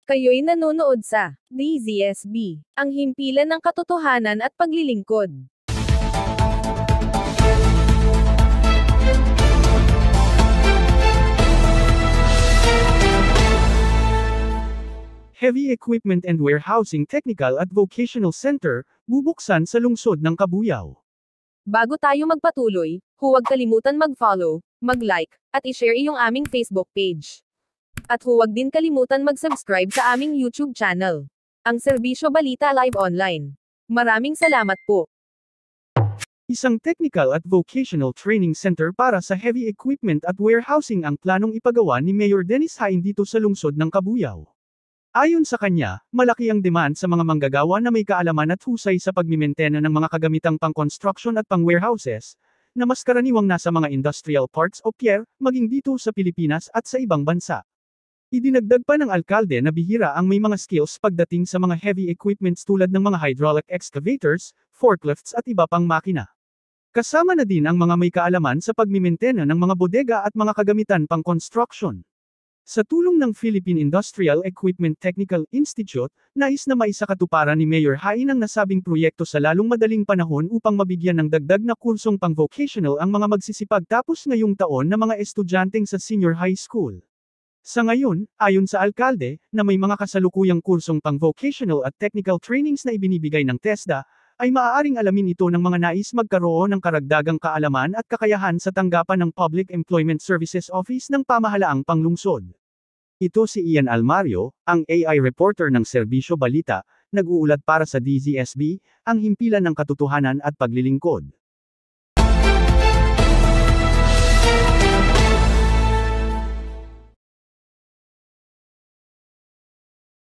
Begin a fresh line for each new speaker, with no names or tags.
Kayo'y nanonood sa DZSB, ang himpilan ng katotohanan at paglilingkod.
Heavy Equipment and Warehousing Technical at Vocational Center, bubuksan sa lungsod ng Kabuyao.
Bago tayo magpatuloy, huwag kalimutan mag-follow, mag-like, at i-share iyong aming Facebook page. At huwag din kalimutan mag-subscribe sa aming YouTube channel, ang Serbisyo Balita Live Online. Maraming salamat po.
Isang technical at vocational training center para sa heavy equipment at warehousing ang planong ipagawa ni Mayor Dennis Hain dito sa lungsod ng Kabuyao. Ayon sa kanya, malaki ang demand sa mga manggagawa na may kaalaman at husay sa pagmimentena ng mga kagamitang pang-construction at pang-warehouses, na mas karaniwang nasa mga industrial parks o pier, maging dito sa Pilipinas at sa ibang bansa. Idinagdag pa ng alkalde na bihira ang may mga skills pagdating sa mga heavy equipments tulad ng mga hydraulic excavators, forklifts at iba pang makina. Kasama na din ang mga may kaalaman sa pagmimentena ng mga bodega at mga kagamitan pang-construction. Sa tulong ng Philippine Industrial Equipment Technical Institute, nais na maisakatuparan ni Mayor Hain ang nasabing proyekto sa lalong madaling panahon upang mabigyan ng dagdag na kursong pang-vocational ang mga magsisipag tapos ngayong taon na mga estudyanteng sa senior high school. Sa ngayon, ayon sa alkalde, na may mga kasalukuyang kursong pang-vocational at technical trainings na ibinibigay ng TESDA, ay maaaring alamin ito ng mga nais magkaroon ng karagdagang kaalaman at kakayahan sa tanggapan ng Public Employment Services Office ng pamahalaang panglungsod. Ito si Ian Almario, ang AI reporter ng Serbisyo Balita, nag-uulat para sa DZSB, ang himpilan ng katotohanan at paglilingkod.